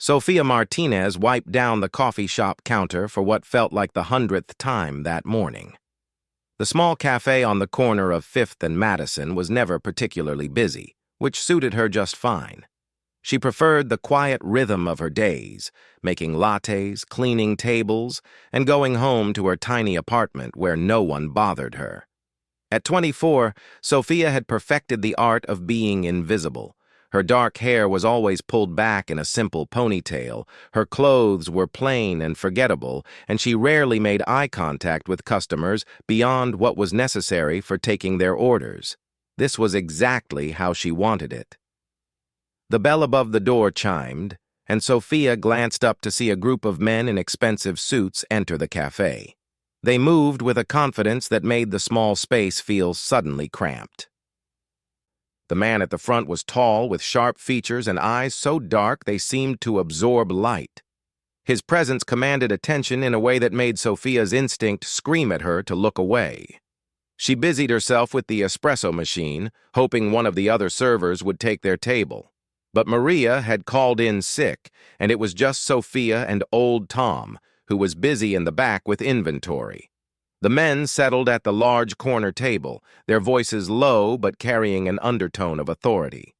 Sophia Martinez wiped down the coffee shop counter for what felt like the 100th time that morning. The small cafe on the corner of 5th and Madison was never particularly busy, which suited her just fine. She preferred the quiet rhythm of her days, making lattes, cleaning tables, and going home to her tiny apartment where no one bothered her. At 24, Sophia had perfected the art of being invisible. Her dark hair was always pulled back in a simple ponytail, her clothes were plain and forgettable, and she rarely made eye contact with customers beyond what was necessary for taking their orders. This was exactly how she wanted it. The bell above the door chimed, and Sophia glanced up to see a group of men in expensive suits enter the cafe. They moved with a confidence that made the small space feel suddenly cramped. The man at the front was tall, with sharp features and eyes so dark they seemed to absorb light. His presence commanded attention in a way that made Sophia's instinct scream at her to look away. She busied herself with the espresso machine, hoping one of the other servers would take their table. But Maria had called in sick, and it was just Sophia and old Tom, who was busy in the back with inventory. The men settled at the large corner table, their voices low but carrying an undertone of authority.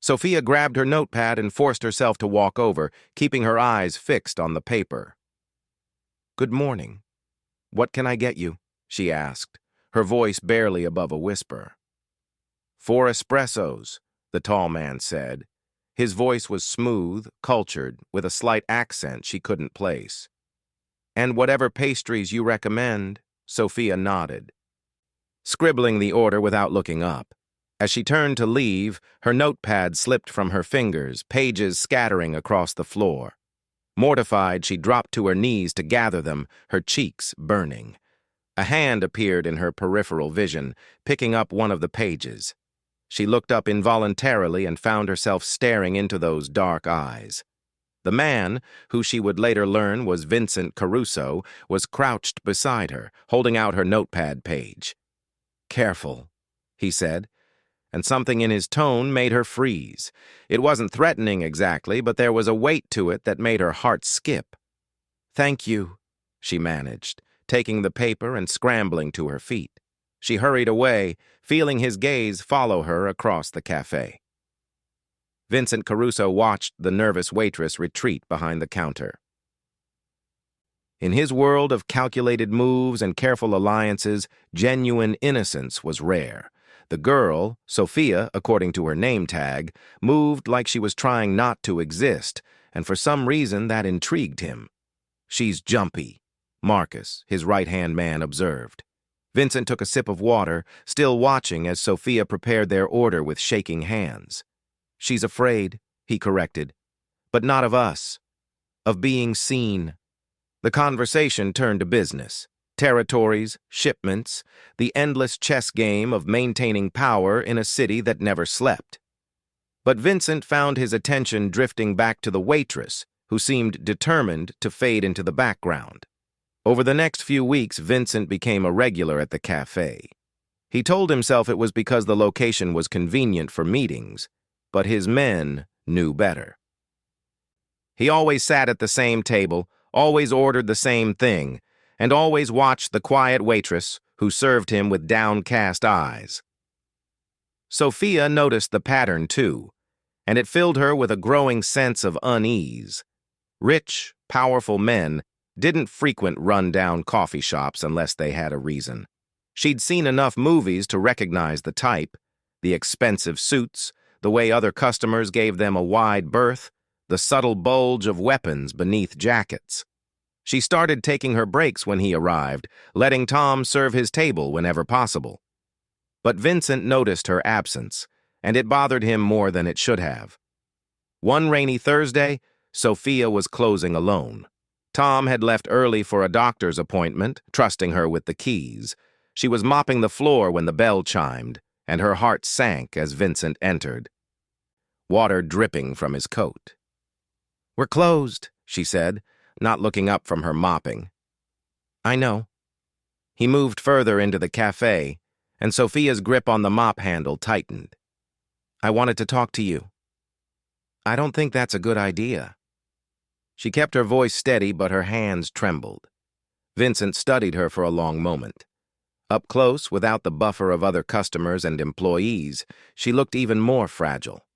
Sophia grabbed her notepad and forced herself to walk over, keeping her eyes fixed on the paper. "Good morning. What can I get you?" she asked, her voice barely above a whisper. "4 espressos," the tall man said. His voice was smooth, cultured, with a slight accent she couldn't place. "And whatever pastries you recommend." Sophia nodded, scribbling the order without looking up. As she turned to leave, her notepad slipped from her fingers, pages scattering across the floor. Mortified, she dropped to her knees to gather them, her cheeks burning. A hand appeared in her peripheral vision, picking up one of the pages. She looked up involuntarily and found herself staring into those dark eyes. The man, who she would later learn was Vincent Caruso, was crouched beside her, holding out her notepad page. "Careful," he said, and something in his tone made her freeze. It wasn't threatening exactly, but there was a weight to it that made her heart skip. "Thank you," she managed, taking the paper and scrambling to her feet. She hurried away, feeling his gaze follow her across the cafe. Vincent Caruso watched the nervous waitress retreat behind the counter. In his world of calculated moves and careful alliances, genuine innocence was rare. The girl, Sophia, according to her name tag, moved like she was trying not to exist, and for some reason that intrigued him. "She's jumpy," Marcus, his right-hand man, observed. Vincent took a sip of water, still watching as Sophia prepared their order with shaking hands. "She's afraid," he corrected, "but not of us, of being seen." The conversation turned to business. Territories, shipments, the endless chess game of maintaining power in a city that never slept. But Vincent found his attention drifting back to the waitress, who seemed determined to fade into the background. Over the next few weeks, Vincent became a regular at the cafe. He told himself it was because the location was convenient for meetings, but his men knew better. He always sat at the same table, always ordered the same thing, and always watched the quiet waitress who served him with downcast eyes. Sophia noticed the pattern too, and it filled her with a growing sense of unease. Rich, powerful men didn't frequent run-down coffee shops unless they had a reason. She'd seen enough movies to recognize the type: the expensive suits, the way other customers gave them a wide berth, the subtle bulge of weapons beneath jackets. She started taking her breaks when he arrived, letting Tom serve his table whenever possible. But Vincent noticed her absence, and it bothered him more than it should have. One rainy Thursday, Sophia was closing alone. Tom had left early for a doctor's appointment, trusting her with the keys. She was mopping the floor when the bell chimed, and her heart sank as Vincent entered, water dripping from his coat. "We're closed," she said, not looking up from her mopping. "I know." He moved further into the cafe, and Sophia's grip on the mop handle tightened. "I wanted to talk to you." "I don't think that's a good idea." She kept her voice steady, but her hands trembled. Vincent studied her for a long moment. Up close, without the buffer of other customers and employees, she looked even more fragile.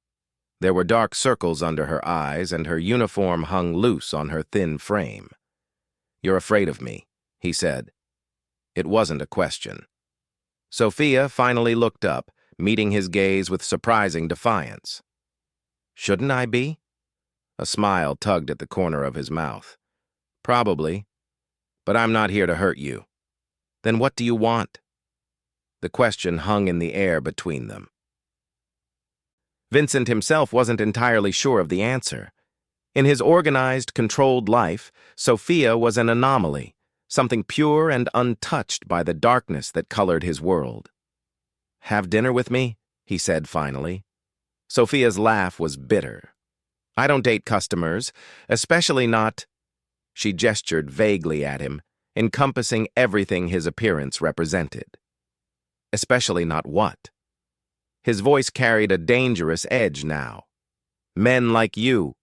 There were dark circles under her eyes, and her uniform hung loose on her thin frame. "You're afraid of me," he said. It wasn't a question. Sophia finally looked up, meeting his gaze with surprising defiance. "Shouldn't I be?" A smile tugged at the corner of his mouth. "Probably. But I'm not here to hurt you." "Then what do you want?" The question hung in the air between them. Vincent himself wasn't entirely sure of the answer. In his organized, controlled life, Sophia was an anomaly, something pure and untouched by the darkness that colored his world. "Have dinner with me?" he said finally. Sophia's laugh was bitter. "I don't date customers, especially not—" She gestured vaguely at him, encompassing everything his appearance represented. "Especially not what?" His voice carried a dangerous edge now. "Men like you."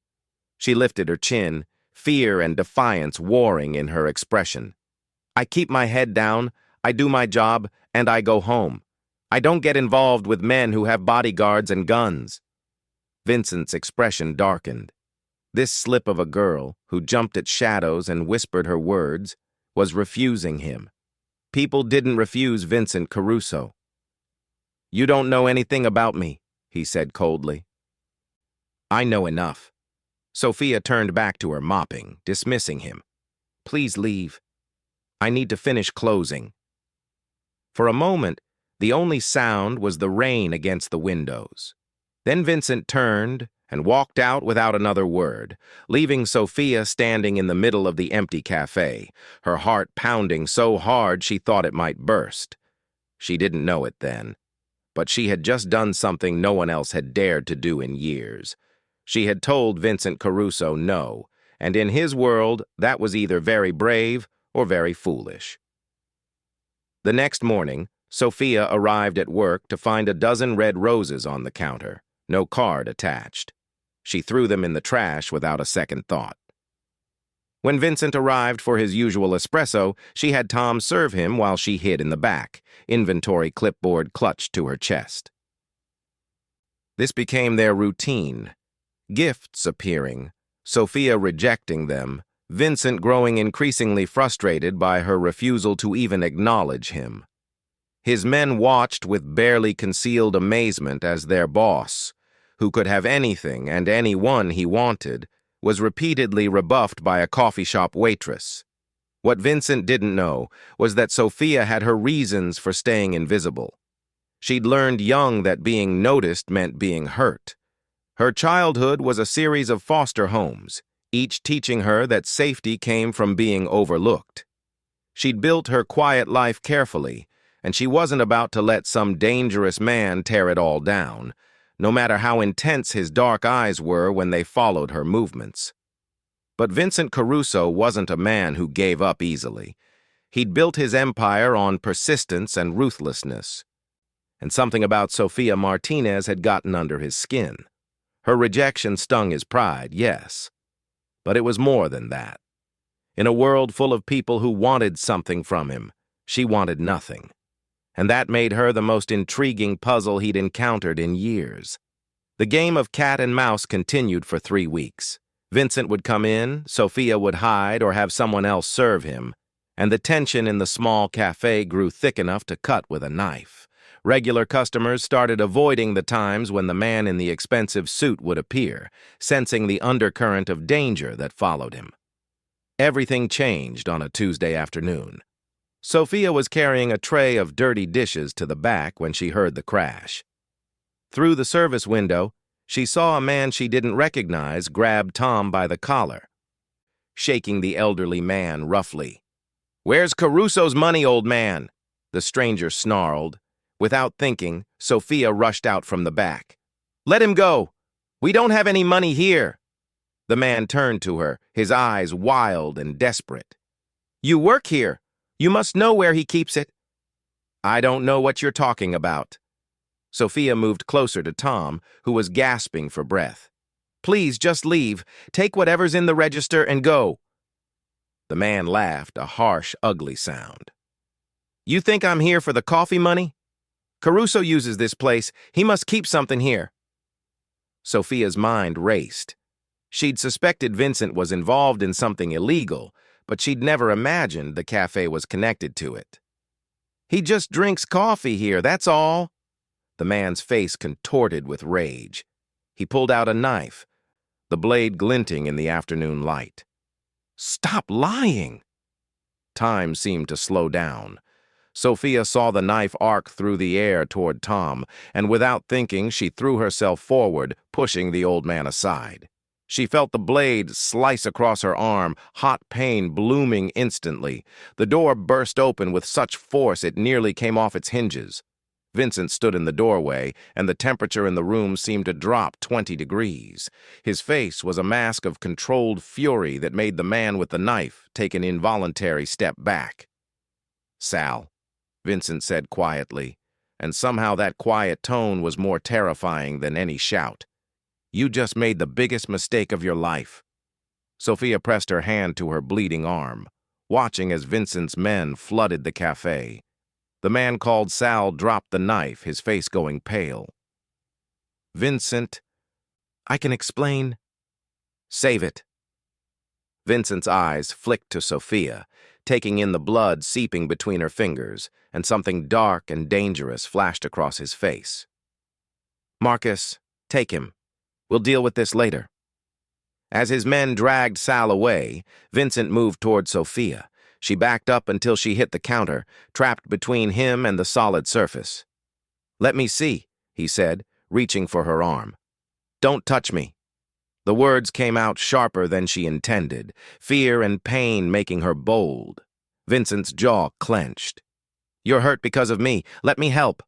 She lifted her chin, fear and defiance warring in her expression. "I keep my head down, I do my job, and I go home. I don't get involved with men who have bodyguards and guns." Vincent's expression darkened. This slip of a girl, who jumped at shadows and whispered her words, was refusing him. People didn't refuse Vincent Caruso. "You don't know anything about me," he said coldly. "I know enough." Sophia turned back to her mopping, dismissing him. "Please leave. I need to finish closing." For a moment, the only sound was the rain against the windows. Then Vincent turned and walked out without another word, leaving Sophia standing in the middle of the empty cafe, her heart pounding so hard she thought it might burst. She didn't know it then, but she had just done something no one else had dared to do in years. She had told Vincent Caruso no, and in his world, that was either very brave or very foolish. The next morning, Sophia arrived at work to find a dozen red roses on the counter, no card attached. She threw them in the trash without a second thought. When Vincent arrived for his usual espresso, she had Tom serve him while she hid in the back, inventory clipboard clutched to her chest. This became their routine. Gifts appearing, Sophia rejecting them, Vincent growing increasingly frustrated by her refusal to even acknowledge him. His men watched with barely concealed amazement as their boss, who could have anything and anyone he wanted, was repeatedly rebuffed by a coffee shop waitress. What Vincent didn't know was that Sophia had her reasons for staying invisible. She'd learned young that being noticed meant being hurt. Her childhood was a series of foster homes, each teaching her that safety came from being overlooked. She'd built her quiet life carefully, and she wasn't about to let some dangerous man tear it all down, no matter how intense his dark eyes were when they followed her movements. But Vincent Caruso wasn't a man who gave up easily. He'd built his empire on persistence and ruthlessness. And something about Sophia Martinez had gotten under his skin. Her rejection stung his pride, yes. But it was more than that. In a world full of people who wanted something from him, she wanted nothing. And that made her the most intriguing puzzle he'd encountered in years. The game of cat and mouse continued for 3 weeks. Vincent would come in, Sophia would hide or have someone else serve him, and the tension in the small cafe grew thick enough to cut with a knife. Regular customers started avoiding the times when the man in the expensive suit would appear, sensing the undercurrent of danger that followed him. Everything changed on a Tuesday afternoon. Sophia was carrying a tray of dirty dishes to the back when she heard the crash. Through the service window, she saw a man she didn't recognize grab Tom by the collar, shaking the elderly man roughly. "Where's Caruso's money, old man?" the stranger snarled. Without thinking, Sophia rushed out from the back. "Let him go! We don't have any money here!" The man turned to her, his eyes wild and desperate. "You work here. You must know where he keeps it." "I don't know what you're talking about." Sophia moved closer to Tom, who was gasping for breath. Please, just leave. Take whatever's in the register and go." The man laughed, a harsh, ugly sound. "You think I'm here for the coffee money? Caruso uses this place. He must keep something here." Sophia's mind raced. She'd suspected Vincent was involved in something illegal, but she'd never imagined the cafe was connected to it. "He just drinks coffee here, that's all." The man's face contorted with rage. He pulled out a knife, the blade glinting in the afternoon light. "Stop lying!" Time seemed to slow down. Sophia saw the knife arc through the air toward Tom, and without thinking, she threw herself forward, pushing the old man aside. She felt the blade slice across her arm, hot pain blooming instantly. The door burst open with such force it nearly came off its hinges. Vincent stood in the doorway, and the temperature in the room seemed to drop 20 degrees. His face was a mask of controlled fury that made the man with the knife take an involuntary step back. "Sal," Vincent said quietly, and somehow that quiet tone was more terrifying than any shout. "You just made the biggest mistake of your life." Sophia pressed her hand to her bleeding arm, watching as Vincent's men flooded the cafe. The man called Sal dropped the knife, his face going pale. "Vincent, I can explain." "Save it." Vincent's eyes flicked to Sophia, taking in the blood seeping between her fingers, and something dark and dangerous flashed across his face. "Marcus, take him. We'll deal with this later." As his men dragged Sal away, Vincent moved toward Sophia. She backed up until she hit the counter, trapped between him and the solid surface. "Let me see," he said, reaching for her arm. "Don't touch me." The words came out sharper than she intended, fear and pain making her bold. Vincent's jaw clenched. "You're hurt because of me. Let me help."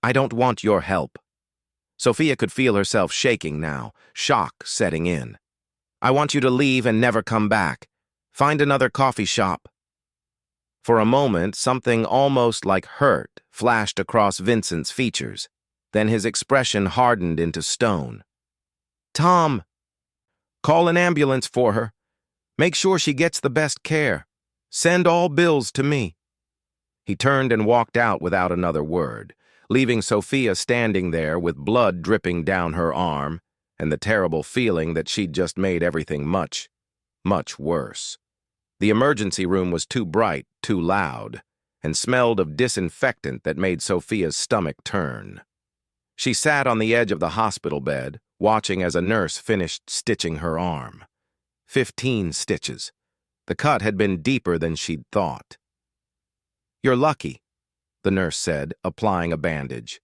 "I don't want your help." Sophia could feel herself shaking now, shock setting in. "I want you to leave and never come back. Find another coffee shop." For a moment, something almost like hurt flashed across Vincent's features. Then his expression hardened into stone. "Tom, call an ambulance for her. Make sure she gets the best care. Send all bills to me." He turned and walked out without another word, leaving Sophia standing there with blood dripping down her arm and the terrible feeling that she'd just made everything much, much worse. The emergency room was too bright, too loud, and smelled of disinfectant that made Sophia's stomach turn. She sat on the edge of the hospital bed, watching as a nurse finished stitching her arm. 15 stitches. The cut had been deeper than she'd thought. "You're lucky," the nurse said, applying a bandage.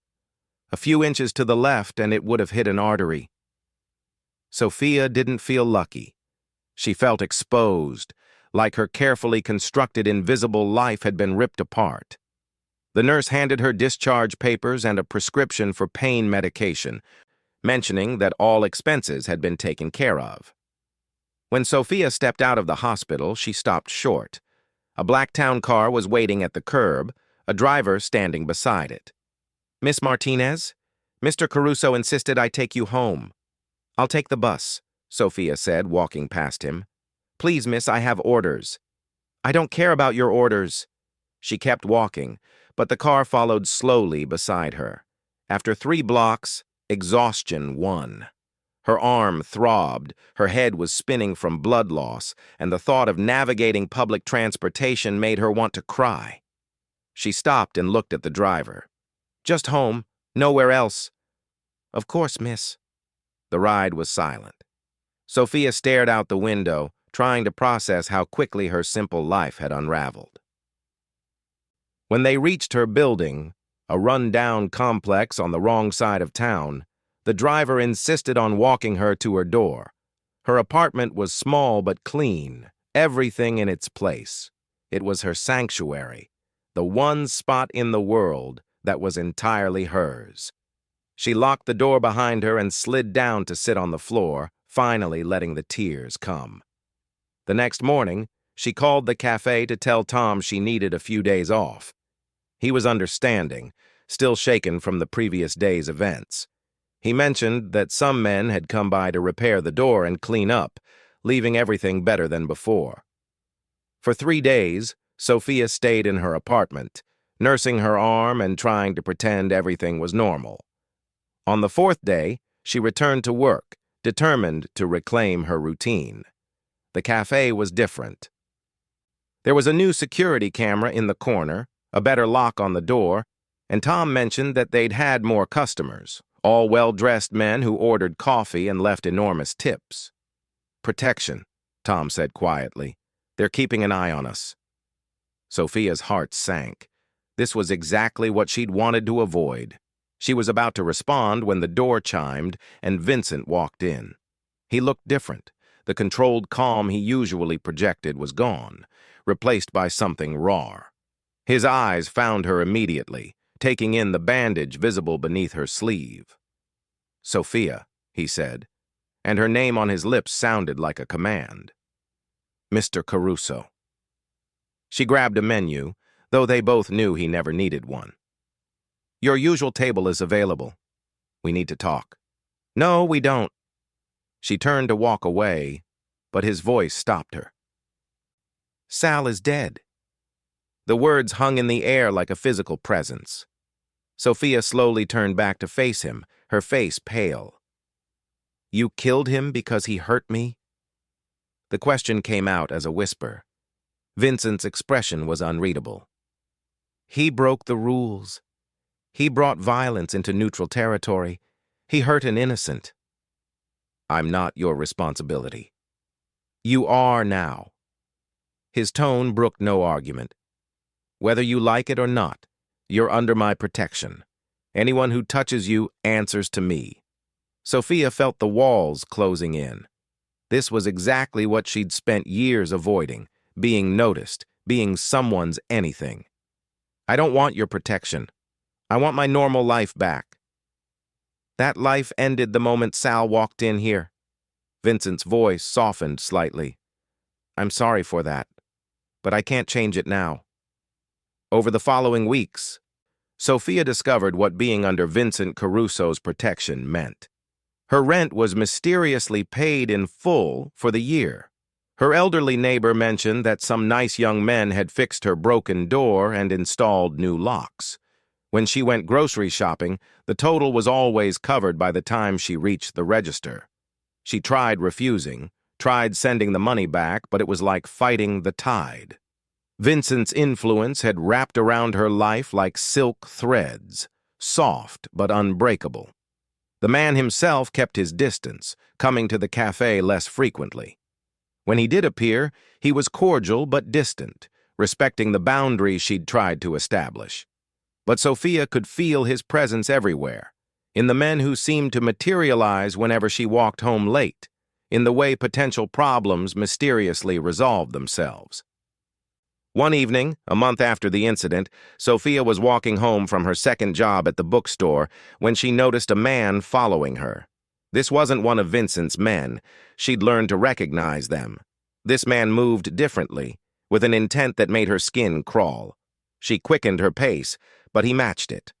"A few inches to the left and it would have hit an artery." Sophia didn't feel lucky. She felt exposed, like her carefully constructed invisible life had been ripped apart. The nurse handed her discharge papers and a prescription for pain medication, mentioning that all expenses had been taken care of. When Sophia stepped out of the hospital, she stopped short. A black town car was waiting at the curb, a driver standing beside it. "Miss Martinez, Mr. Caruso insisted I take you home." "I'll take the bus," Sophia said, walking past him. "Please, miss, I have orders." "I don't care about your orders." She kept walking, but the car followed slowly beside her. After 3 blocks, exhaustion won. Her arm throbbed, her head was spinning from blood loss, and the thought of navigating public transportation made her want to cry. She stopped and looked at the driver. "Just home, nowhere else." "Of course, miss." The ride was silent. Sophia stared out the window, trying to process how quickly her simple life had unraveled. When they reached her building, a run-down complex on the wrong side of town, the driver insisted on walking her to her door. Her apartment was small but clean, everything in its place. It was her sanctuary, the one spot in the world that was entirely hers. She locked the door behind her and slid down to sit on the floor, finally letting the tears come. The next morning, she called the cafe to tell Tom she needed a few days off. He was understanding, still shaken from the previous day's events. He mentioned that some men had come by to repair the door and clean up, leaving everything better than before. For 3 days, Sophia stayed in her apartment, nursing her arm and trying to pretend everything was normal. On the 4th day, she returned to work, determined to reclaim her routine. The cafe was different. There was a new security camera in the corner, a better lock on the door, and Tom mentioned that they'd had more customers, all well-dressed men who ordered coffee and left enormous tips. "Protection," Tom said quietly. "They're keeping an eye on us." Sophia's heart sank. This was exactly what she'd wanted to avoid. She was about to respond when the door chimed and Vincent walked in. He looked different. The controlled calm he usually projected was gone, replaced by something raw. His eyes found her immediately, taking in the bandage visible beneath her sleeve. "Sophia," he said, and her name on his lips sounded like a command. "Mr. Caruso." She grabbed a menu, though they both knew he never needed one. "Your usual table is available. We need to talk." "No, we don't." She turned to walk away, but his voice stopped her. "Sal is dead." The words hung in the air like a physical presence. Sophia slowly turned back to face him, her face pale. "You killed him because he hurt me?" The question came out as a whisper. Vincent's expression was unreadable. "He broke the rules. He brought violence into neutral territory. He hurt an innocent." "I'm not your responsibility." "You are now." His tone brooked no argument. "Whether you like it or not, you're under my protection. Anyone who touches you answers to me." Sophia felt the walls closing in. This was exactly what she'd spent years avoiding, being noticed, being someone's anything. "I don't want your protection. I want my normal life back." "That life ended the moment Sal walked in here." Vincent's voice softened slightly. "I'm sorry for that, but I can't change it now." Over the following weeks, Sophia discovered what being under Vincent Caruso's protection meant. Her rent was mysteriously paid in full for the year. Her elderly neighbor mentioned that some nice young men had fixed her broken door and installed new locks. When she went grocery shopping, the total was always covered by the time she reached the register. She tried refusing, tried sending the money back, but it was like fighting the tide. Vincent's influence had wrapped around her life like silk threads, soft but unbreakable. The man himself kept his distance, coming to the cafe less frequently. When he did appear, he was cordial but distant, respecting the boundaries she'd tried to establish. But Sophia could feel his presence everywhere, in the men who seemed to materialize whenever she walked home late, in the way potential problems mysteriously resolved themselves. One evening, a month after the incident, Sophia was walking home from her second job at the bookstore when she noticed a man following her. This wasn't one of Vincent's men. She'd learned to recognize them. This man moved differently, with an intent that made her skin crawl. She quickened her pace, but he matched it.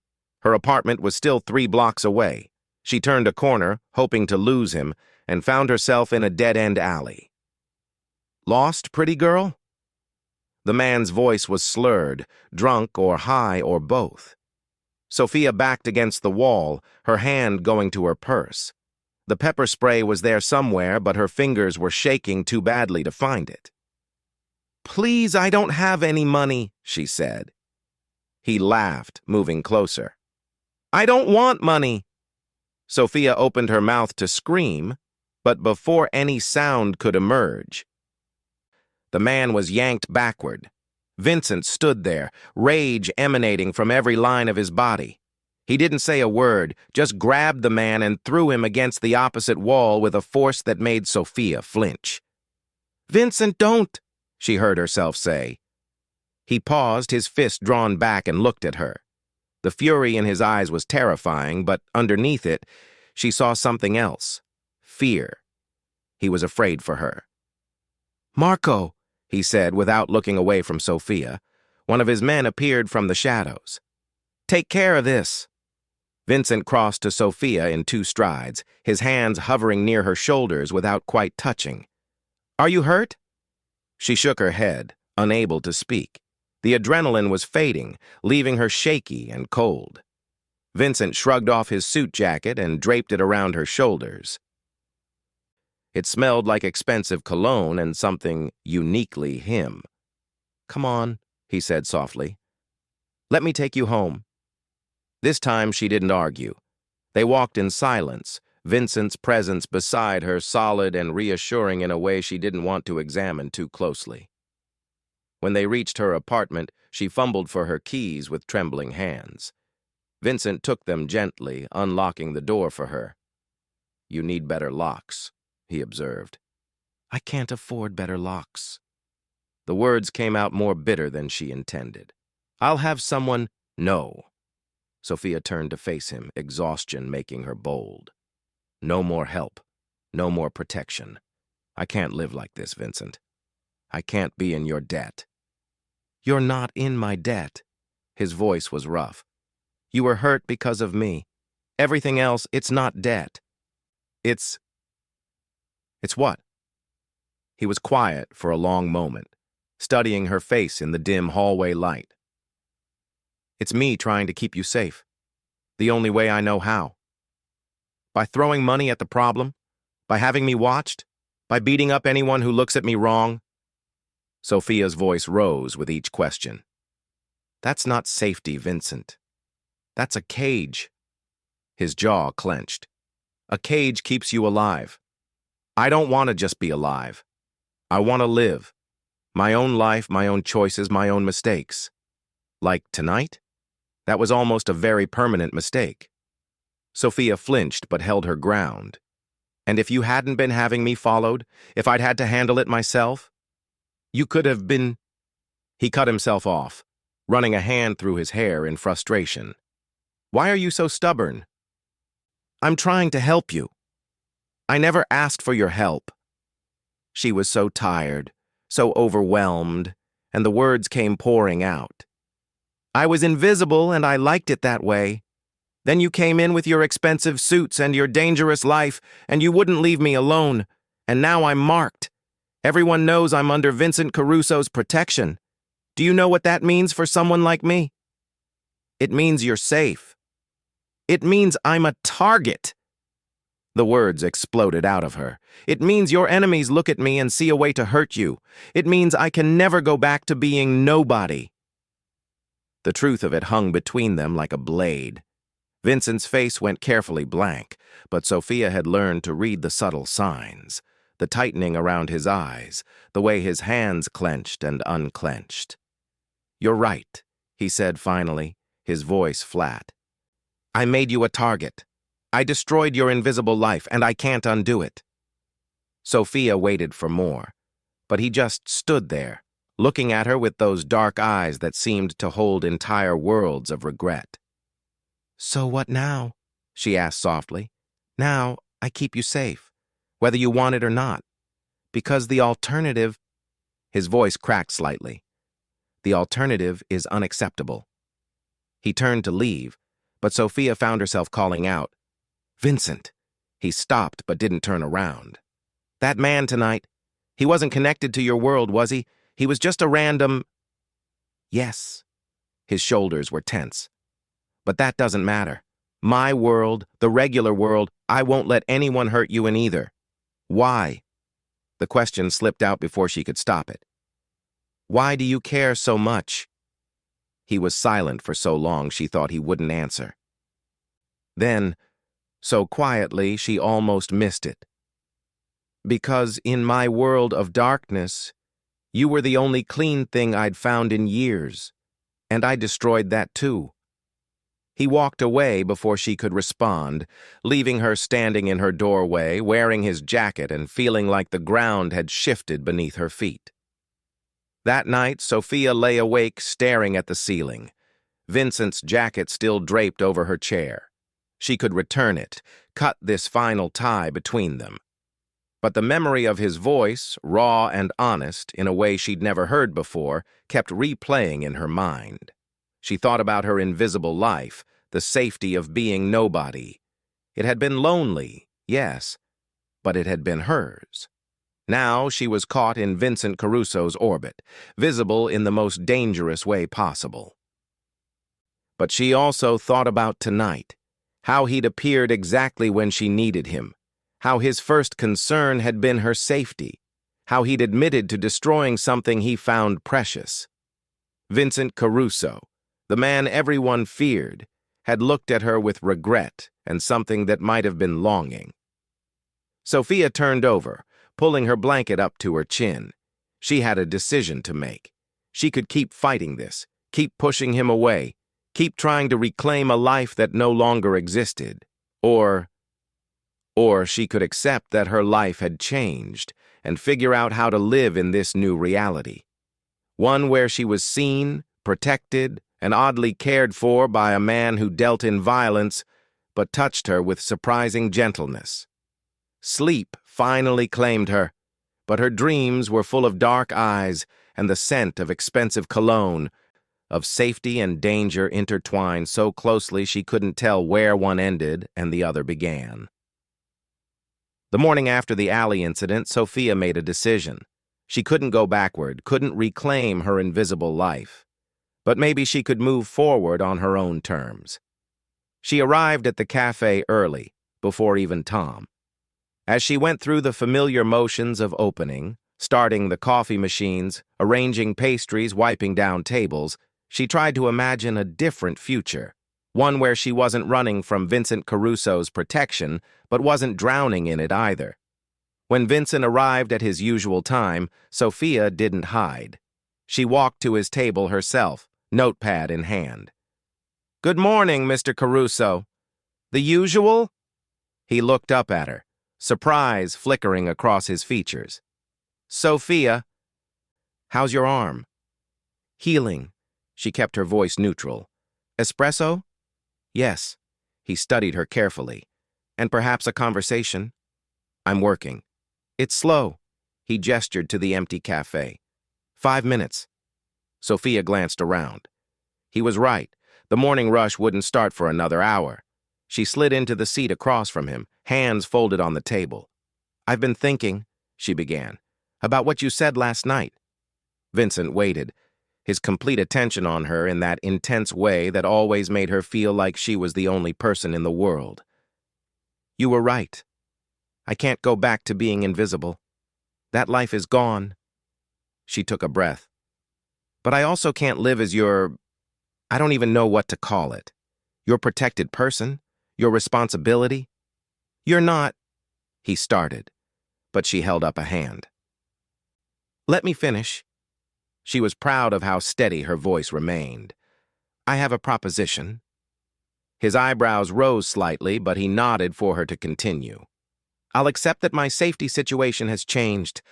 Her apartment was still 3 blocks away. She turned a corner, hoping to lose him, and found herself in a dead-end alley. "Lost, pretty girl?" The man's voice was slurred, drunk or high or both. Sophia backed against the wall, her hand going to her purse. The pepper spray was there somewhere, but her fingers were shaking too badly to find it. "Please, I don't have any money," she said. He laughed, moving closer. "I don't want money." Sophia opened her mouth to scream, but before any sound could emerge, the man was yanked backward. Vincent stood there, rage emanating from every line of his body. He didn't say a word, just grabbed the man and threw him against the opposite wall with a force that made Sophia flinch. "Vincent, don't," she heard herself say. He paused, his fist drawn back, and looked at her. The fury in his eyes was terrifying, but underneath it, she saw something else. Fear. He was afraid for her. "Marco," he said without looking away from Sophia. One of his men appeared from the shadows. "Take care of this." Vincent crossed to Sophia in 2 strides, his hands hovering near her shoulders without quite touching. "Are you hurt?" She shook her head, unable to speak. The adrenaline was fading, leaving her shaky and cold. Vincent shrugged off his suit jacket and draped it around her shoulders. It smelled like expensive cologne and something uniquely him. "Come on," he said softly. "Let me take you home." This time she didn't argue. They walked in silence, Vincent's presence beside her solid and reassuring in a way she didn't want to examine too closely. When they reached her apartment, she fumbled for her keys with trembling hands. Vincent took them gently, unlocking the door for her. "You need better locks," he observed. "I can't afford better locks." The words came out more bitter than she intended. "I'll have someone—" "No." Sophia turned to face him, exhaustion making her bold. "No more help. No more protection. I can't live like this, Vincent. I can't be in your debt." "You're not in my debt." His voice was rough. "You were hurt because of me. Everything else, it's not debt. It's what?" He was quiet for a long moment, studying her face in the dim hallway light. "It's me trying to keep you safe. The only way I know how. By throwing money at the problem? By having me watched? By beating up anyone who looks at me wrong?" Sophia's voice rose with each question. "That's not safety, Vincent. That's a cage." His jaw clenched. "A cage keeps you alive. I don't want to just be alive. I want to live. My own life, my own choices, my own mistakes. Like tonight? That was almost a very permanent mistake." Sophia flinched but held her ground. "And if you hadn't been having me followed, if I'd had to handle it myself, you could have been—" He cut himself off, running a hand through his hair in frustration. "Why are you so stubborn?" "I'm trying to help you. I never asked for your help." She was so tired, so overwhelmed, and the words came pouring out. "I was invisible and I liked it that way. Then you came in with your expensive suits and your dangerous life, and you wouldn't leave me alone. And now I'm marked. Everyone knows I'm under Vincent Caruso's protection. Do you know what that means for someone like me? It means you're safe. It means I'm a target." The words exploded out of her. "It means your enemies look at me and see a way to hurt you. It means I can never go back to being nobody." The truth of it hung between them like a blade. Vincent's face went carefully blank, but Sophia had learned to read the subtle signs, the tightening around his eyes, the way his hands clenched and unclenched. "You're right," he said finally, his voice flat. "I made you a target. I destroyed your invisible life, and I can't undo it." Sophia waited for more, but he just stood there, looking at her with those dark eyes that seemed to hold entire worlds of regret. "So what now?" she asked softly. "Now I keep you safe, whether you want it or not. Because the alternative—" His voice cracked slightly. "The alternative is unacceptable." He turned to leave, but Sophia found herself calling out, "Vincent!" He stopped but didn't turn around. "That man tonight, he wasn't connected to your world, was he? He was just a random—" "Yes." His shoulders were tense. "But that doesn't matter. My world, the regular world, I won't let anyone hurt you in either." "Why?" The question slipped out before she could stop it. "Why do you care so much?" He was silent for so long she thought he wouldn't answer. Then, so quietly she almost missed it. "Because in my world of darkness, you were the only clean thing I'd found in years, and I destroyed that too." He walked away before she could respond, leaving her standing in her doorway, wearing his jacket and feeling like the ground had shifted beneath her feet. That night, Sophia lay awake staring at the ceiling, Vincent's jacket still draped over her chair. She could return it, cut this final tie between them. But the memory of his voice, raw and honest, in a way she'd never heard before, kept replaying in her mind. She thought about her invisible life, the safety of being nobody. It had been lonely, yes, but it had been hers. Now she was caught in Vincent Caruso's orbit, visible in the most dangerous way possible. But she also thought about tonight, how he'd appeared exactly when she needed him, how his first concern had been her safety, how he'd admitted to destroying something he found precious. Vincent Caruso, the man everyone feared, had looked at her with regret and something that might have been longing. Sophia turned over, pulling her blanket up to her chin. She had a decision to make. She could keep fighting this, keep pushing him away, keep trying to reclaim a life that no longer existed. Or she could accept that her life had changed and figure out how to live in this new reality. One where she was seen, protected, and oddly cared for by a man who dealt in violence but touched her with surprising gentleness. Sleep finally claimed her, but her dreams were full of dark eyes and the scent of expensive cologne, of safety and danger intertwined so closely she couldn't tell where one ended and the other began. The morning after the alley incident, Sophia made a decision. She couldn't go backward, couldn't reclaim her invisible life. But maybe she could move forward on her own terms. She arrived at the cafe early, before even Tom. As she went through the familiar motions of opening, starting the coffee machines, arranging pastries, wiping down tables, she tried to imagine a different future, one where she wasn't running from Vincent Caruso's protection, but wasn't drowning in it either. When Vincent arrived at his usual time, Sophia didn't hide. She walked to his table herself, notepad in hand. "Good morning, Mr. Caruso. The usual?" He looked up at her, surprise flickering across his features. "Sophia, how's your arm?" "Healing." She kept her voice neutral. "Espresso?" "Yes." He studied her carefully. "And perhaps a conversation?" "I'm working." "It's slow." He gestured to the empty cafe. 5 minutes. Sophia glanced around. He was right. The morning rush wouldn't start for another hour. She slid into the seat across from him, hands folded on the table. "I've been thinking," she began, "about what you said last night." Vincent waited, his complete attention on her in that intense way that always made her feel like she was the only person in the world. "You were right. I can't go back to being invisible. That life is gone." She took a breath. "But I also can't live as I don't even know what to call it. Your protected person, your responsibility. You're not," he started, but she held up a hand. "Let me finish." She was proud of how steady her voice remained. "I have a proposition." His eyebrows rose slightly, but he nodded for her to continue. "I'll accept that my safety situation has changed.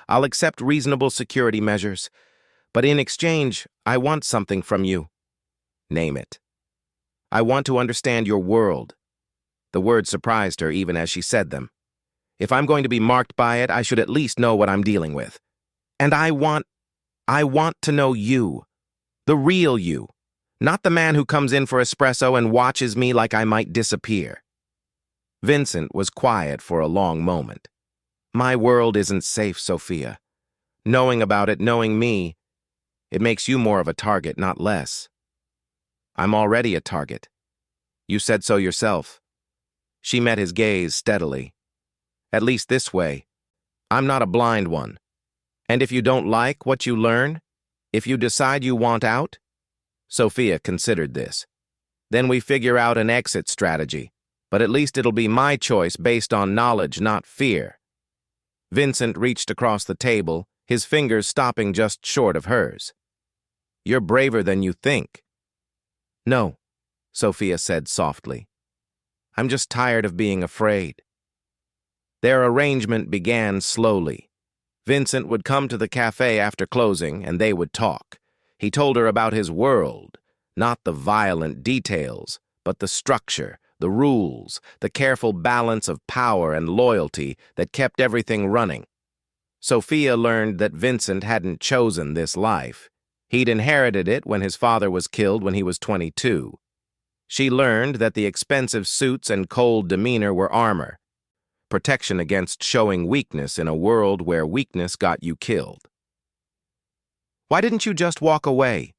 I'll accept reasonable security measures. But in exchange, I want something from you." "Name it." "I want to understand your world." The words surprised her even as she said them. "If I'm going to be marked by it, I should at least know what I'm dealing with. And I want to know you. The real you. Not the man who comes in for espresso and watches me like I might disappear." Vincent was quiet for a long moment. "My world isn't safe, Sophia. Knowing about it, knowing me, it makes you more of a target, not less." "I'm already a target. You said so yourself." She met his gaze steadily. "At least this way. I'm not a blind one. And if you don't like what you learn, if you decide you want out," Sophia considered this, "then we figure out an exit strategy, but at least it'll be my choice based on knowledge, not fear." Vincent reached across the table, his fingers stopping just short of hers. "You're braver than you think." "No," Sophia said softly. "I'm just tired of being afraid." Their arrangement began slowly. Vincent would come to the cafe after closing, and they would talk. He told her about his world, not the violent details, but the structure, the rules, the careful balance of power and loyalty that kept everything running. Sophia learned that Vincent hadn't chosen this life. He'd inherited it when his father was killed when he was 22. She learned that the expensive suits and cold demeanor were armor, protection against showing weakness in a world where weakness got you killed. "Why didn't you just walk away?"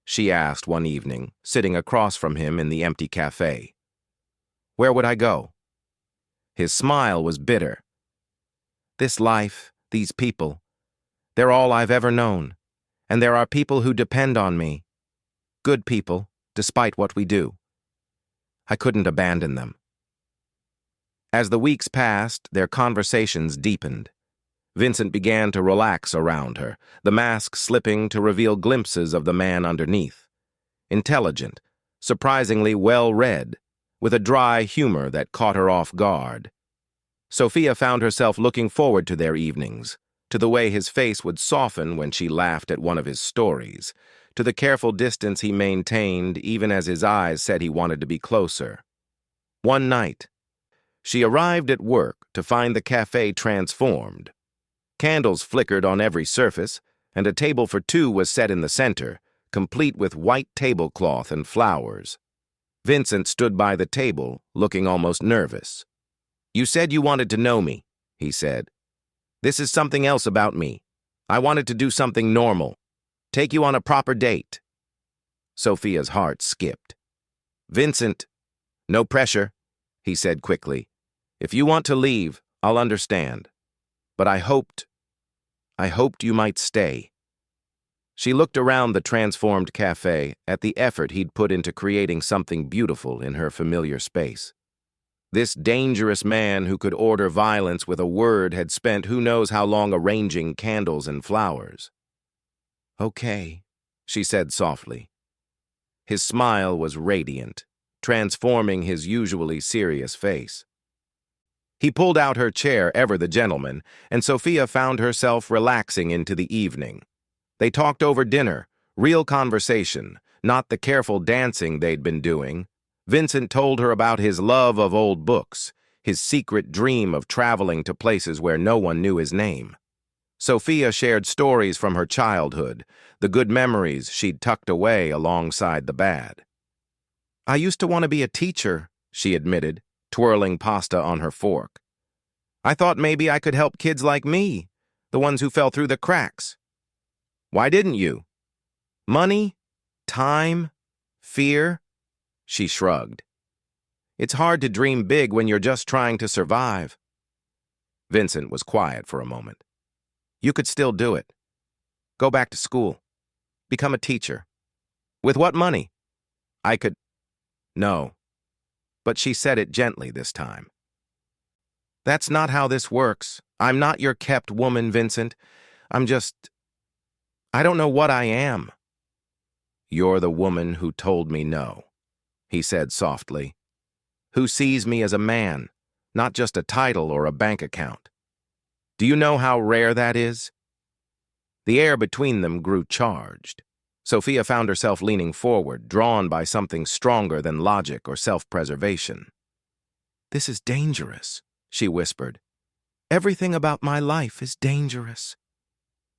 she asked one evening, sitting across from him in the empty cafe. "Where would I go?" His smile was bitter. "This life, these people, they're all I've ever known, and there are people who depend on me. Good people, despite what we do. I couldn't abandon them." As the weeks passed, their conversations deepened. Vincent began to relax around her, the mask slipping to reveal glimpses of the man underneath. Intelligent, surprisingly well-read, with a dry humor that caught her off guard. Sophia found herself looking forward to their evenings, to the way his face would soften when she laughed at one of his stories, to the careful distance he maintained even as his eyes said he wanted to be closer. One night, she arrived at work to find the cafe transformed. Candles flickered on every surface, and a table for two was set in the center, complete with white tablecloth and flowers. Vincent stood by the table, looking almost nervous. "You said you wanted to know me," he said. "This is something else about me. I wanted to do something normal. Take you on a proper date." Sophia's heart skipped. "Vincent, no pressure," he said quickly. "If you want to leave, I'll understand. But I hoped you might stay." She looked around the transformed cafe at the effort he'd put into creating something beautiful in her familiar space. This dangerous man who could order violence with a word had spent who knows how long arranging candles and flowers. "Okay," she said softly. His smile was radiant, transforming his usually serious face. He pulled out her chair, ever the gentleman, and Sophia found herself relaxing into the evening. They talked over dinner, real conversation, not the careful dancing they'd been doing. Vincent told her about his love of old books, his secret dream of traveling to places where no one knew his name. Sophia shared stories from her childhood, the good memories she'd tucked away alongside the bad. "I used to want to be a teacher," she admitted, twirling pasta on her fork. "I thought maybe I could help kids like me, the ones who fell through the cracks." "Why didn't you?" "Money? Time? Fear?" She shrugged. "It's hard to dream big when you're just trying to survive." Vincent was quiet for a moment. "You could still do it. Go back to school. Become a teacher. With what money?" "I could—" "No." But she said it gently this time. "That's not how this works. I'm not your kept woman, Vincent. I don't know what I am." "You're the woman who told me no," he said softly. "Who sees me as a man, not just a title or a bank account. Do you know how rare that is?" The air between them grew charged. Sophia found herself leaning forward, drawn by something stronger than logic or self-preservation. "This is dangerous," she whispered. "Everything about my life is dangerous."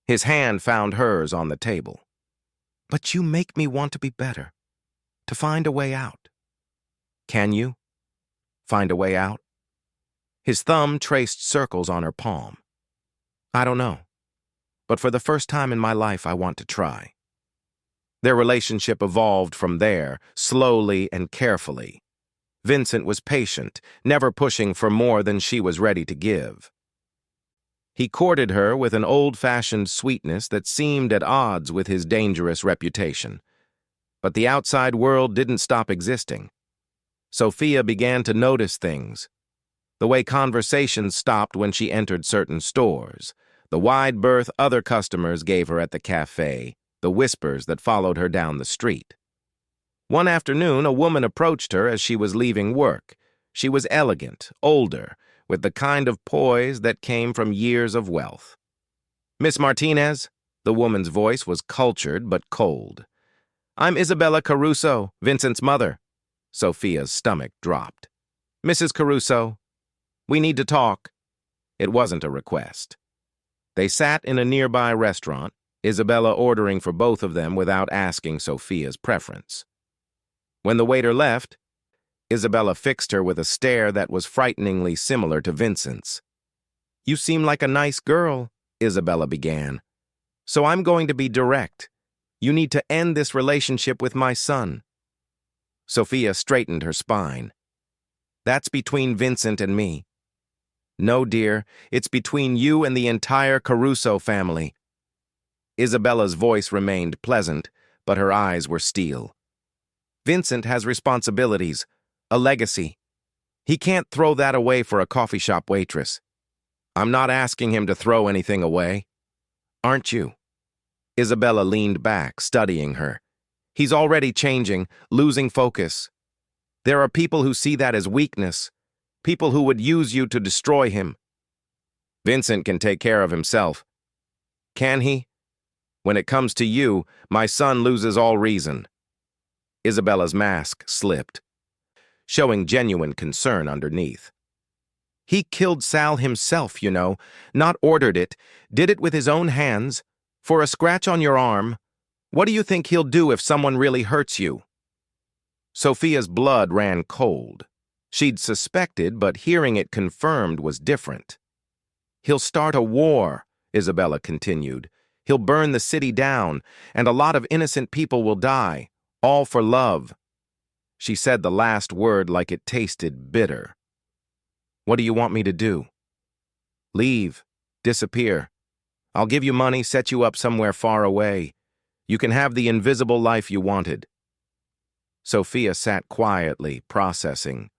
His hand found hers on the table. "But you make me want to be better, to find a way out." "Can you find a way out?" His thumb traced circles on her palm. "I don't know, but for the first time in my life, I want to try." Their relationship evolved from there, slowly and carefully. Vincent was patient, never pushing for more than she was ready to give. He courted her with an old-fashioned sweetness that seemed at odds with his dangerous reputation. But the outside world didn't stop existing. Sophia began to notice things. The way conversations stopped when she entered certain stores, the wide berth other customers gave her at the cafe, the whispers that followed her down the street. One afternoon, a woman approached her as she was leaving work. She was elegant, older, with the kind of poise that came from years of wealth. "Miss Martinez?" The woman's voice was cultured but cold. "I'm Isabella Caruso, Vincent's mother." Sophia's stomach dropped. "Mrs. Caruso, we need to talk." It wasn't a request. They sat in a nearby restaurant, Isabella ordering for both of them without asking Sophia's preference. When the waiter left, Isabella fixed her with a stare that was frighteningly similar to Vincent's. "You seem like a nice girl," Isabella began. "So I'm going to be direct. You need to end this relationship with my son." Sophia straightened her spine. "That's between Vincent and me." "No, dear, it's between you and the entire Caruso family." Isabella's voice remained pleasant, but her eyes were steel. "Vincent has responsibilities, a legacy. He can't throw that away for a coffee shop waitress." "I'm not asking him to throw anything away." "Aren't you?" Isabella leaned back, studying her. "He's already changing, losing focus. There are people who see that as weakness, people who would use you to destroy him." "Vincent can take care of himself." "Can he? When it comes to you, my son loses all reason." Isabella's mask slipped, showing genuine concern underneath. "He killed Sal himself, you know, not ordered it, did it with his own hands. For a scratch on your arm, what do you think he'll do if someone really hurts you?" Sophia's blood ran cold. She'd suspected, but hearing it confirmed was different. "He'll start a war," Isabella continued. "He'll burn the city down, and a lot of innocent people will die, all for love." She said the last word like it tasted bitter. "What do you want me to do?" "Leave. Disappear. I'll give you money, set you up somewhere far away. You can have the invisible life you wanted." Sophia sat quietly, processing.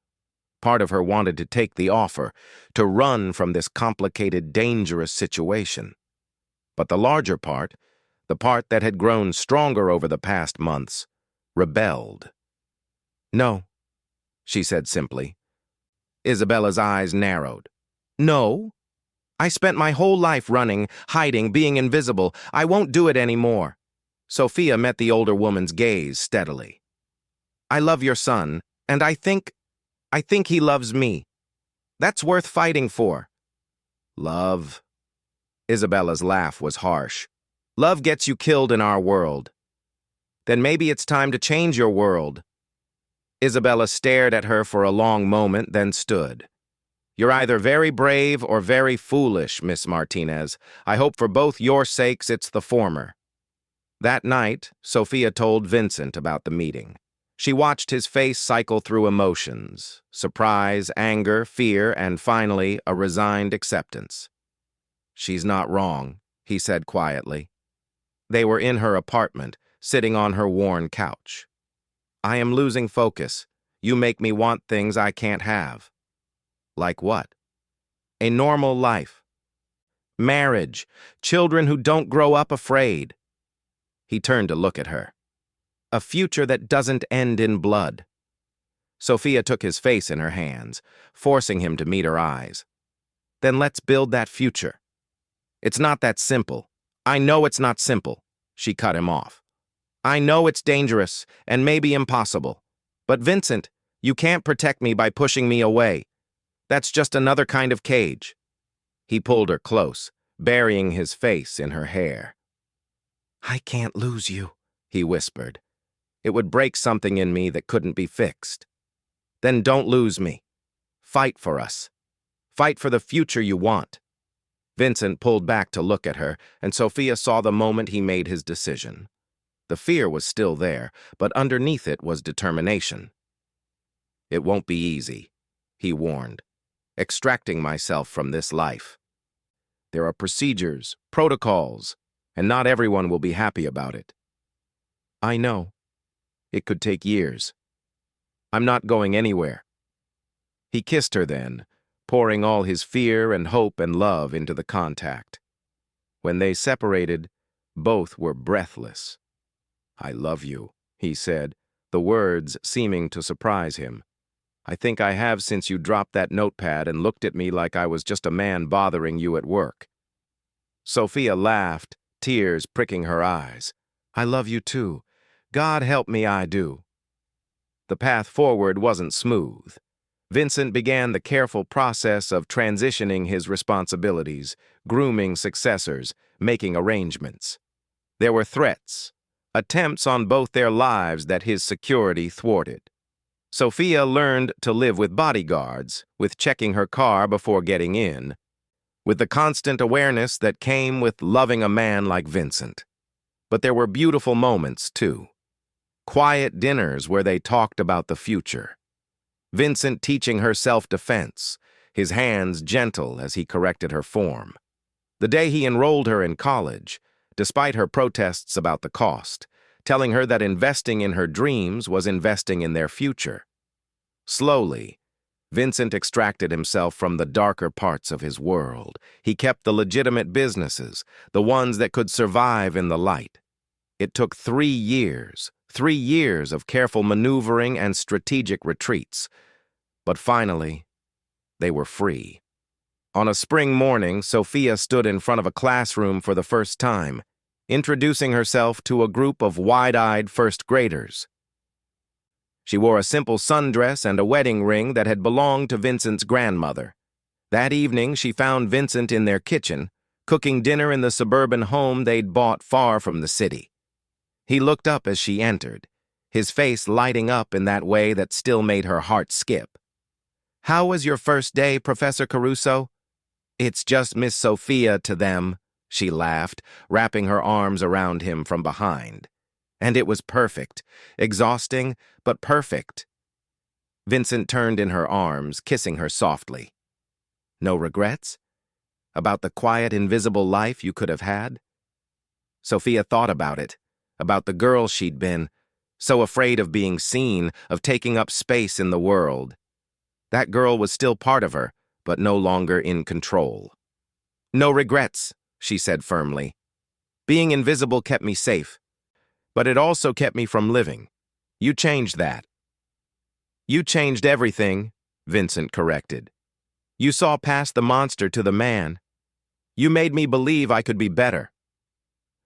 Part of her wanted to take the offer, to run from this complicated, dangerous situation. But the larger part, the part that had grown stronger over the past months, rebelled. "No," she said simply. Isabella's eyes narrowed. "No? I spent my whole life running, hiding, being invisible. I won't do it anymore." Sophia met the older woman's gaze steadily. "I love your son, and I think he loves me. That's worth fighting for." "Love?" Isabella's laugh was harsh. "Love gets you killed in our world." "Then maybe it's time to change your world." Isabella stared at her for a long moment, then stood. "You're either very brave or very foolish, Miss Martinez. I hope for both your sakes it's the former." That night, Sophia told Vincent about the meeting. She watched his face cycle through emotions: surprise, anger, fear, and finally, a resigned acceptance. "She's not wrong," he said quietly. They were in her apartment, sitting on her worn couch. "I am losing focus. You make me want things I can't have." "Like what?" "A normal life. Marriage. Children who don't grow up afraid." He turned to look at her. "A future that doesn't end in blood." Sophia took his face in her hands, forcing him to meet her eyes. "Then let's build that future." "It's not that simple. I know it's not simple," she cut him off. "I know it's dangerous and maybe impossible. But Vincent, you can't protect me by pushing me away. That's just another kind of cage." He pulled her close, burying his face in her hair. "I can't lose you," he whispered. "It would break something in me that couldn't be fixed." "Then don't lose me. Fight for us. Fight for the future you want." Vincent pulled back to look at her, and Sophia saw the moment he made his decision. The fear was still there, but underneath it was determination. "It won't be easy," he warned. "Extracting myself from this life. There are procedures, protocols, and not everyone will be happy about it." "I know. It could take years. I'm not going anywhere." He kissed her then, pouring all his fear and hope and love into the contact. When they separated, both were breathless. "I love you," he said, the words seeming to surprise him. "I think I have since you dropped that notepad and looked at me like I was just a man bothering you at work." Sophia laughed, tears pricking her eyes. "I love you too. God help me, I do." The path forward wasn't smooth. Vincent began the careful process of transitioning his responsibilities, grooming successors, making arrangements. There were threats, attempts on both their lives that his security thwarted. Sophia learned to live with bodyguards, with checking her car before getting in, with the constant awareness that came with loving a man like Vincent. But there were beautiful moments, too. Quiet dinners where they talked about the future. Vincent teaching her self-defense, his hands gentle as he corrected her form. The day he enrolled her in college, despite her protests about the cost, telling her that investing in her dreams was investing in their future. Slowly, Vincent extracted himself from the darker parts of his world. He kept the legitimate businesses, the ones that could survive in the light. It took 3 years of careful maneuvering and strategic retreats. But finally, they were free. On a spring morning, Sophia stood in front of a classroom for the first time, introducing herself to a group of wide-eyed first graders. She wore a simple sundress and a wedding ring that had belonged to Vincent's grandmother. That evening, she found Vincent in their kitchen, cooking dinner in the suburban home they'd bought far from the city. He looked up as she entered, his face lighting up in that way that still made her heart skip. "How was your first day, Professor Caruso?" "It's just Miss Sophia to them," she laughed, wrapping her arms around him from behind. "And it was perfect. Exhausting, but perfect." Vincent turned in her arms, kissing her softly. "No regrets? About the quiet, invisible life you could have had?" Sophia thought about it, about the girl she'd been, so afraid of being seen, of taking up space in the world. That girl was still part of her, but no longer in control. "No regrets," she said firmly. "Being invisible kept me safe, but it also kept me from living. You changed that." "You changed everything," Vincent corrected. "You saw past the monster to the man. You made me believe I could be better."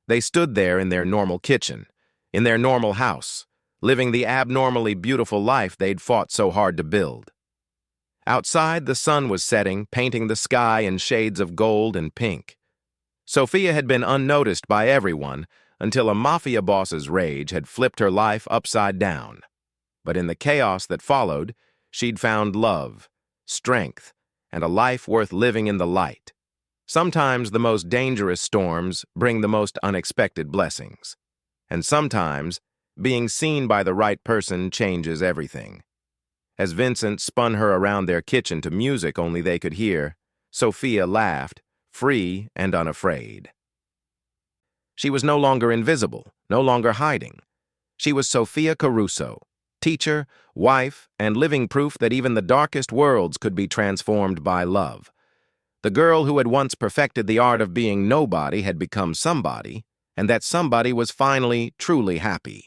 They stood there in their normal kitchen, in their normal house, living the abnormally beautiful life they'd fought so hard to build. Outside, the sun was setting, painting the sky in shades of gold and pink. Sophia had been unnoticed by everyone until a Mafia boss's rage had flipped her life upside down. But in the chaos that followed, she'd found love, strength, and a life worth living in the light. Sometimes the most dangerous storms bring the most unexpected blessings. And sometimes, being seen by the right person changes everything. As Vincent spun her around their kitchen to music only they could hear, Sophia laughed, free and unafraid. She was no longer invisible, no longer hiding. She was Sophia Caruso, teacher, wife, and living proof that even the darkest worlds could be transformed by love. The girl who had once perfected the art of being nobody had become somebody, and that somebody was finally truly happy.